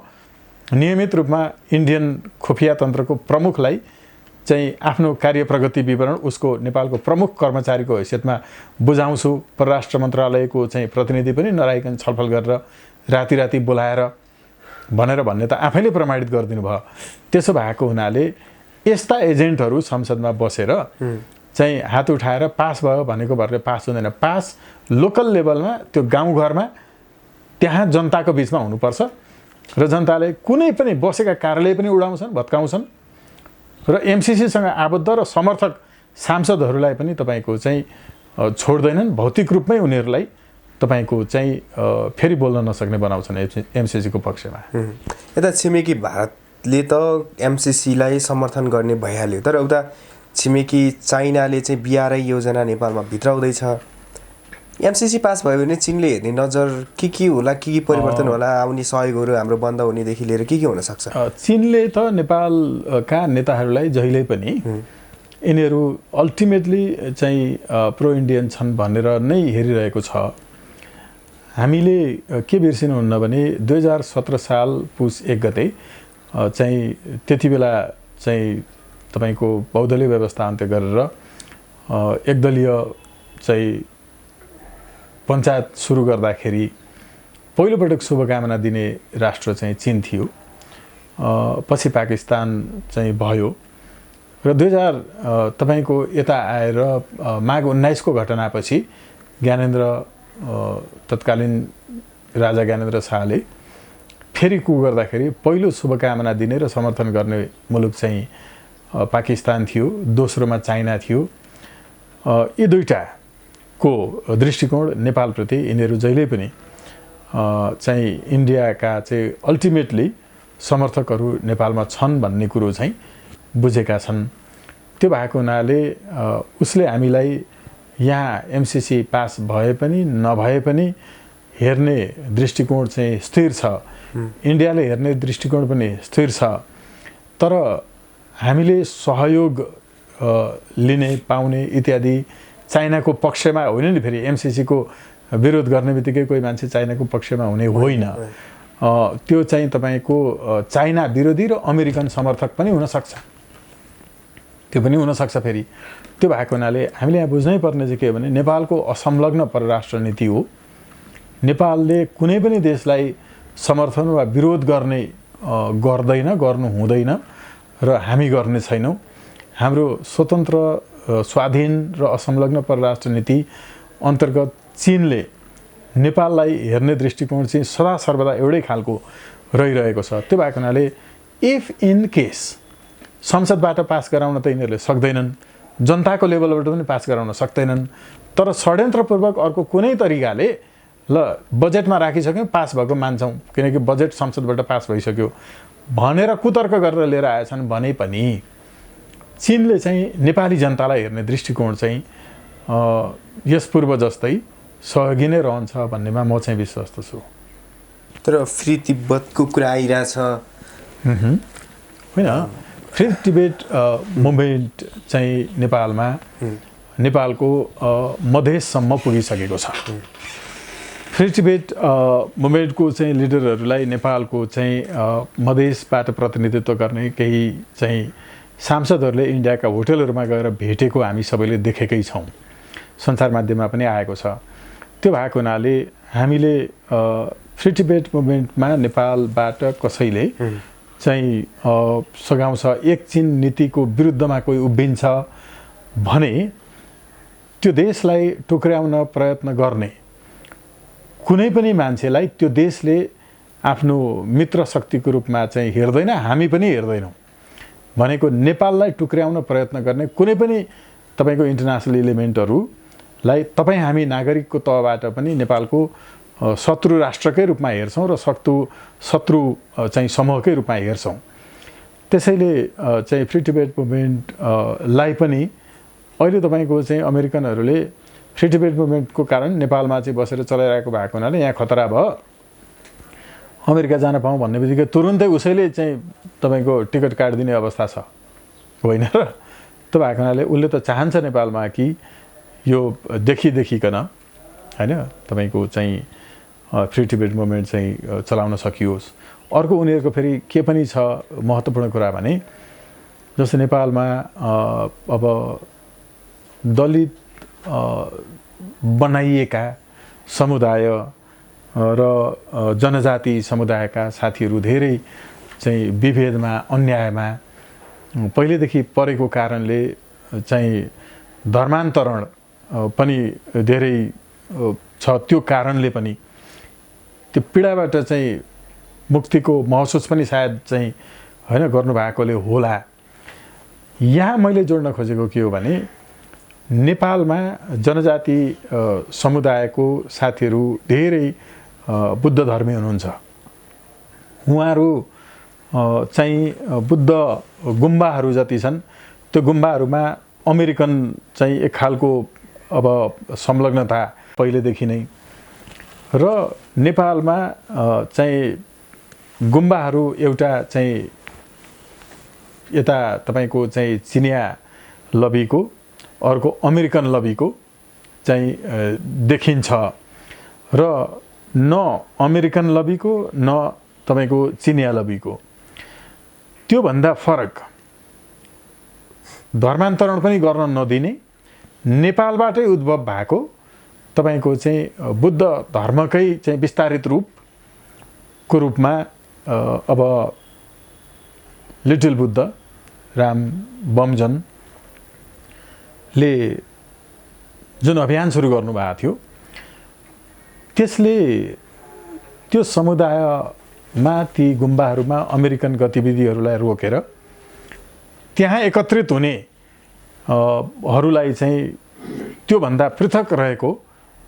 A: नियमित रूपमा इन्डियन खुफिया तन्त्रको प्रमुखलाई चाहिँ आफ्नो कार्य प्रगति विवरण उसको नेपालको प्रमुख कर्मचारीको हैसियतमा बुझाउँछु। परराष्ट्र मन्त्रालयको चाहिँ प्रतिनिधि पनि नराइकन छलफल गरेर राति राति बोलाएर भन्ने त आफैले प्रमाणित गरिदिनु भयो। त्यसो भएको हुनाले यस्ता एजेन्टहरू संसदमा बसेर चाहिँ हात उठाएर पास भयो भनेको भरले पास हुँदैन। पास लोकल लेभलमा त्यो गाउँघरमा त्यहाँ जनताको बिचमा हुनुपर्छ र जनताले कुनै पनि बसेका कार्यालय पनि उडाउँछन्, भत्काउँछन् र एमसिसीसँग आबद्ध र समर्थक सांसदहरूलाई पनि तपाईँको चाहिँ छोड्दैनन्। भौतिक रूपमै उनीहरूलाई तपाईँको चाहिँ फेरि बोल्न नसक्ने बनाउँछन् एमसिसीको पक्षमा।
B: यता छिमेकी भारतले त एमसिसीलाई समर्थन गर्ने भइहाल्यो, तर उता छिमेकी चाइनाले चाहिँ बिआरआई योजना नेपालमा भित्राउँदैछ। एमसिसी पास भयो भने चीनले हेर्ने नजर के होला, के परिवर्तन होला, आउने सहयोगहरू हाम्रो बन्द हुनेदेखि लिएर के हुन सक्छ?
A: चीनले त नेपालका नेताहरूलाई जहिले पनि यिनीहरू अल्टिमेटली चाहिँ प्रो इन्डियन छन् भनेर नै हेरिरहेको छ। हामीले के बिर्सिनुहुन्न भने 2017 साल पुस 1 गते चाहिँ त्यति बेला चाहिँ तपाईँको बहुदलीय व्यवस्था अन्त्य गरेर एकदलीय चाहिँ पञ्चायत सुरु गर्दाखेरि पहिलोपटक शुभकामना दिने राष्ट्र चाहिँ चीन थियो। पछि पाकिस्तान चाहिँ भयो र 2000 तपाईँको यता आएर माघ 19 को घटनापछि ज्ञानेन्द्र तत्कालीन राजा ज्ञानेन्द्र शाहले फेरि कु गर्दाखेरि पहिलो शुभकामना दिने र समर्थन गर्ने मुलुक चाहिँ पाकिस्तान थियो, दोस्रोमा चाइना थियो। यी दुईटाको दृष्टिकोण नेपालप्रति यिनीहरू जहिले पनि चाहिँ इन्डियाका चाहिँ अल्टिमेटली समर्थकहरू नेपालमा छन् भन्ने कुरो चाहिँ बुझेका छन्। त्यो भएको हुनाले उसले हामीलाई यहाँ एमसिसी पास भए पनि नभए पनि हेर्ने दृष्टिकोण चाहिँ स्थिर छ। इन्डियाले हेर्ने दृष्टिकोण पनि स्थिर छ। तर हामीले सहयोग लिने पाउने इत्यादि चाइनाको पक्षमा होइन नि। फेरि एमसिसीको विरोध गर्ने बित्तिकै कोही मान्छे चाइनाको पक्षमा हुने होइन। त्यो चाहिँ तपाईँको चाइना विरोधी र अमेरिकन समर्थक पनि हुनसक्छ, त्यो पनि हुनसक्छ। फेरि त्यो भएको हुनाले हामीले यहाँ बुझ्नै पर्ने चाहिँ के हो भने नेपालको असंलग्न परराष्ट्र नीति हो। नेपालले कुनै पनि देशलाई समर्थन वा विरोध गर्दैन, गर्नु हुँदैन र हामी गर्ने छैनौँ। हाम्रो स्वतन्त्र, स्वाधीन र असंलग्न परराष्ट्र नीति अन्तर्गत चीनले नेपाललाई हेर्ने दृष्टिकोण चाहिँ सदा सर्वदा एउटै खालको रहिरहेको छ। त्यो भएको हुनाले इफ इन केस संसदबाट पास गराउन त यिनीहरूले सक्दैनन्, जनताको लेभलबाट पनि पास गराउन सक्दैनन्, तर षड्यन्त्रपूर्वक अर्को कुनै तरिकाले ल बजेटमा राखिसक्यौँ, पास भएको मान्छौँ किनकि बजेट संसदबाट पास भइसक्यो भनेर कुतर्क गरेर लिएर आएछन् भने पनि चीनले चाहिँ नेपाली जनतालाई हेर्ने दृष्टिकोण चाहिँ यस पूर्व जस्तै सहयोगी नै रहन्छ भन्नेमा म चाहिँ विश्वस्त छु।
B: तर फ्री तिब्बतको कुरा आइरहेछ
A: होइन? फ्री तिब्बत मुभमेन्ट चाहिँ नेपालमा नेपालको मधेससम्म पुगिसकेको छ। फ्री तिब्बत मुभमेन्टको चाहिँ लिडरहरूलाई नेपालको चाहिँ मधेसबाट प्रतिनिधित्व गर्ने केही चाहिँ सांसदहरूले इन्डियाका होटलहरूमा गएर भेटेको हामी सबैले देखेकै छौँ, सञ्चार माध्यममा पनि आएको छ। त्यो भएको हुनाले हामीले फ्री तिब्बत मुभमेन्टमा नेपालबाट कसैले चाहिँ सघाउँछ, एक चीन नीतिको विरुद्धमा कोही उभिन्छ भने त्यो देशलाई टुक्र्याउन प्रयत्न गर्ने कुनै पनि मान्छेलाई त्यो देशले आफ्नो मित्र शक्तिको रूपमा चाहिँ हेर्दैन, हामी पनि हेर्दैनौँ। भनेको नेपाललाई टुक्र्याउन प्रयत्न गर्ने कुनै पनि तपाईँको इन्टरनेसनल इलिमेन्टहरूलाई तपाईँ हामी नागरिकको तहबाट पनि नेपालको शत्रु राष्ट्रकै रूपमा हेर्छौँ र शत्रु चाहिँ समूहकै रूपमा हेर्छौँ। त्यसैले चाहिँ फ्री तिब्बत मुभमेन्टलाई पनि अहिले तपाईँको चाहिँ अमेरिकनहरूले फ्री तिब्बत मुभमेन्टको कारण नेपालमा चाहिँ बसेर चलाइरहेको भएको हुनाले यहाँ खतरा भयो, अमेरिका जान पाऊँ भन्ने बित्तिकै तुरुन्तै उसैले चाहिँ तपाईँको टिकट काटिदिने अवस्था छ, होइन र? त्यो भएको हुनाले उसले त चाहन्छ नेपालमा कि यो देखिकन होइन तपाईँको चाहिँ फ्री तिब्बत मुभमेन्ट चाहिँ चलाउन सकियोस्। अर्को उनीहरूको फेरि के पनि छ महत्त्वपूर्ण कुरा भने जस्तै नेपालमा अब दलित बनाइएका समुदाय र जनजाति समुदायका साथीहरू धेरै चाहिँ विभेदमा, अन्यायमा पहिलेदेखि परेको कारणले चाहिँ धर्मान्तरण पनि धेरै छ। त्यो कारणले पनि त्यो पीडाबाट चाहिँ मुक्तिको महसुस पनि सायद चाहिँ होइन गर्नुभएकोले होला। यहाँ मैले जोड्न खोजेको के हो भने नेपालमा जनजाति समुदायको साथीहरू धेरै बुद्ध धर्मी हुनुहुन्छ। उहाँहरू चाहिँ बुद्ध गुम्बाहरू जति छन् त्यो गुम्बाहरूमा अमेरिकन चाहिँ एक खालको अब संलग्नता पहिलेदेखि नै र नेपालमा चाहिँ गुम्बाहरू एउटा चाहिँ यता तपाईँको चाहिँ चिनिया लबीको, अर्को अमेरिकन लबीको चाहिँ देखिन्छ र न अमेरिकन लबीको न तपाईँको चिनिया लबीको। त्योभन्दा फरक धर्मान्तरण पनि गर्न नदिने नेपालबाटै उद्भव भएको तपाईँको चाहिँ बुद्ध धर्मकै चाहिँ विस्तारित रूपको रूपमा अब लिटिल बुद्ध राम बमजनले जुन अभियान सुरु गर्नुभएको थियो त्यसले त्यो समुदायमा ती गुम्बाहरूमा अमेरिकन गतिविधिहरूलाई रोकेर त्यहाँ एकत्रित हुने हरूलाई चाहिँ त्योभन्दा पृथक रहेको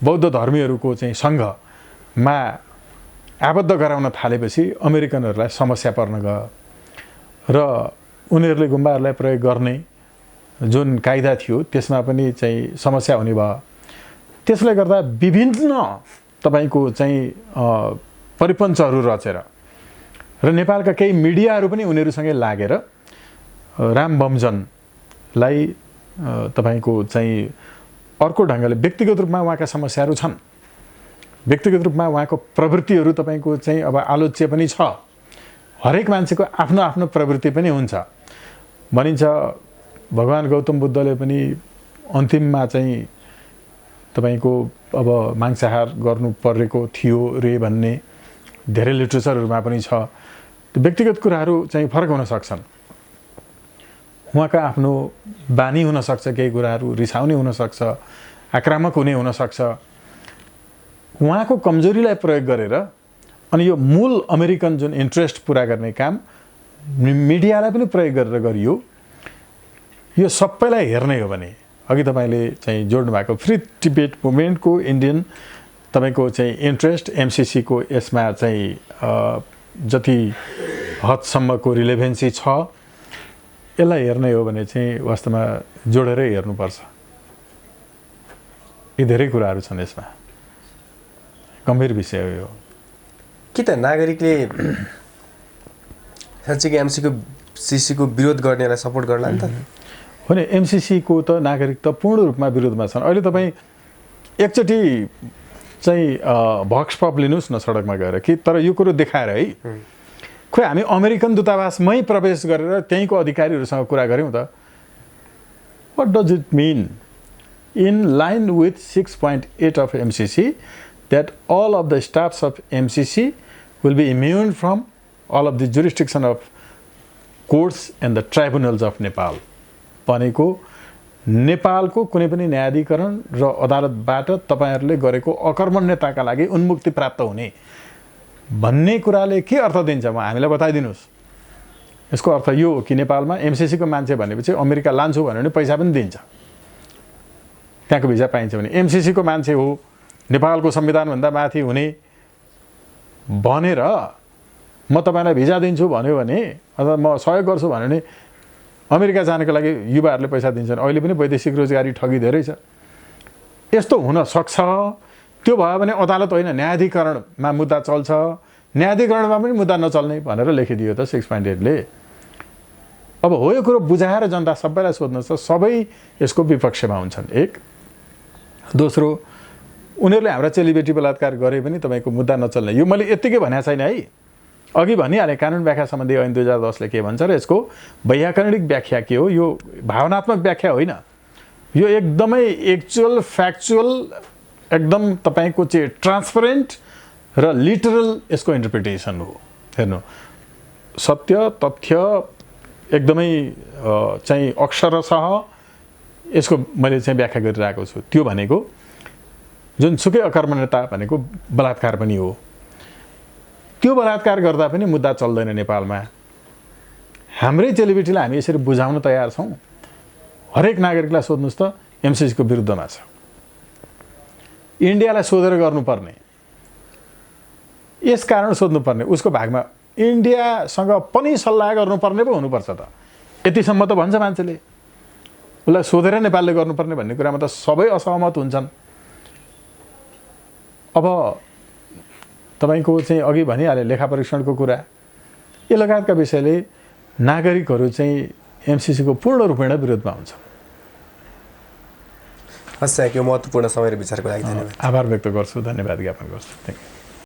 A: बौद्ध धर्मीहरूको चाहिँ सङ्घमा आबद्ध गराउन थालेपछि अमेरिकनहरूलाई समस्या पर्न गयो र उनीहरूले गुम्बाहरूलाई प्रयोग गर्ने जुन कायदा थियो त्यसमा पनि चाहिँ समस्या हुने भयो। त्यसले गर्दा विभिन्न तपाईँको चाहिँ परिपन्चहरू रचेर र नेपालका केही मिडियाहरू पनि उनीहरूसँगै लागेर राम बमजनलाई तपाईँको चाहिँ अर्को ढङ्गले व्यक्तिगत रूपमा उहाँका समस्याहरू छन् व्यक्तिगत रूपमा उहाँको प्रवृत्तिहरू तपाईँको चाहिँ अब आलोच्य पनि छ। हरेक मान्छेको आफ्नो आफ्नो प्रवृत्ति पनि हुन्छ। भनिन्छ भगवान् गौतम बुद्धले पनि अन्तिममा चाहिँ तपाईँको अब मांसाहार गर्नु परेको थियो रे भन्ने धेरै लिटरेचरहरूमा पनि छ। त्यो व्यक्तिगत कुराहरू चाहिँ फरक हुन सक्छन्। उहाँका आफ्नो बानी हुनसक्छ, केही कुराहरू रिसाउने हुनसक्छ, आक्रामक हुने हुनसक्छ। उहाँको कमजोरीलाई प्रयोग गरेर अनि यो मूल अमेरिकन जुन इन्ट्रेस्ट पुरा गर्ने काम मिडियालाई पनि प्रयोग गरेर गरियो। यो सबैलाई हेर्ने हो भने अघि तपाईँले चाहिँ जोड्नु भएको फ्री टिबेट मुभमेन्टको इन्डियन तपाईँको चाहिँ इन्ट्रेस्ट एमसिसीको यसमा चाहिँ जति हदसम्मको रिलेभेन्सी छ यसलाई हेर्ने हो भने चाहिँ वास्तवमा जोडेरै हेर्नुपर्छ। यी धेरै कुराहरू छन् यसमा, गम्भीर विषय हो यो।
B: कि त नागरिकले साँच्चीकै एमसिसीको विरोध गर्नेलाई सपोर्ट गर्ला नि त?
A: हो नि, एमसिसीको त नागरिक त पूर्ण रूपमा विरोधमा छन्। अहिले तपाईँ एकचोटि चाहिँ भक्स पप लिनुहोस् न सडकमा गएर कि तर यो कुरो देखाएर है खोइ हामी अमेरिकन दूतावासमै प्रवेश गरेर त्यहीँको अधिकारीहरूसँग कुरा गऱ्यौँ त। What does it mean? In line with 6.8 of MCC that all of the staffs of MCC will be immune from all of the jurisdiction of courts and the tribunals of Nepal. भनेको नेपालको कुनै पनि न्यायाधिकरण र अदालतबाट तपाईहरुले गरेको अकर्मण्यताका लागि उन्मुक्ति प्राप्त हुने भन्ने कुराले के अर्थ दिन्छ म हामीलाई बताइदिनुस्। यसको अर्थ यो हो कि नेपालमा एमसीसी को मान्छे भनेपछि अमेरिका लान्छु भन्यो भने पैसा पनि दिन्छ, त्यहाँको भिजा पाइन्छ भने। एमसीसी को मान्छे हो नेपालको संविधान भन्दा माथि हुने भनेर म तपाईलाई भिजा दिन्छु भन्यो भने अथवा म सहयोग गर्छु भन्यो भने अमेरिका जानको लागि युवाहरूले पैसा दिन्छन्। अहिले पनि वैदेशिक रोजगारी ठगी धेरै छ। यस्तो हुन सक्छ। त्यो भयो भने अदालत होइन न्यायाधिकरणमा मुद्दा चल्छ, न्यायाधिकरणमा पनि मुद्दा नचल्ने भनेर लेखिदियो त 6.8 ले। अब हो यो कुरो बुझाएर जनता सबैलाई सोध्नुहोस् त, सबै यसको विपक्षमा हुन्छन्। एक दोस्रो, उनीहरूले हाम्रा चेलीबेटी बलात्कार गरे पनि तपाईको मुद्दा नचल्ने। यो मैले यतिकै भनेको छैन है, अघि भनिहालेँ कानुन व्याख्या सम्बन्धी ऐन 2010 ले के भन्छ र यसको वैयाकरणिक व्याख्या के हो। यो भावनात्मक व्याख्या होइन, यो एकदमै एक्चुअल फ्याक्चुअल एकदम तपाईको चाहिँ ट्रान्सपरेन्ट र लिटरल यसको इन्टरप्रिटेसन हो। हेर्नु, सत्य तथ्य एकदमै चाहिँ अक्षरशः यसको मैले चाहिँ व्याख्या गरिरहेको छु। त्यो भनेको जुनसुकै अकर्मण्यता भनेको बलात्कार पनि हो। त्यो बलात्कार गर्दा पनि मुद्दा चल्दैन नेपालमा। हाम्रै चेलीबेटीलाई हामी यसरी बुझाउन तयार छौं। हरेक नागरिकलाई सोध्नुस् त एमसीसी को विरुद्धमा छ। इन्डियालाई सोधेर गर्नुपर्ने, यस कारण सोध्नुपर्ने, उसको भागमा इन्डियासँग पनि सल्लाह गर्नुपर्ने पो हुनुपर्छ त। यतिसम्म त भन्छ मान्छेले, उसलाई सोधेर नेपालले गर्नुपर्ने भन्ने कुरामा त सबै असहमत हुन्छन्। अब तपाईको चाहिँ अघि भनिहाले लेखा परीक्षणको कुरा, यो लगायतका विषयले नागरिकहरू चाहिँ एमसीसी को पूर्ण रूपेण विरोधमा हुन्छ।
B: हस्, यो महत्त्वपूर्ण समय र विचारको लागि धन्यवाद।
A: आभार व्यक्त गर्छु, धन्यवाद ज्ञापन गर्छु। Thank you.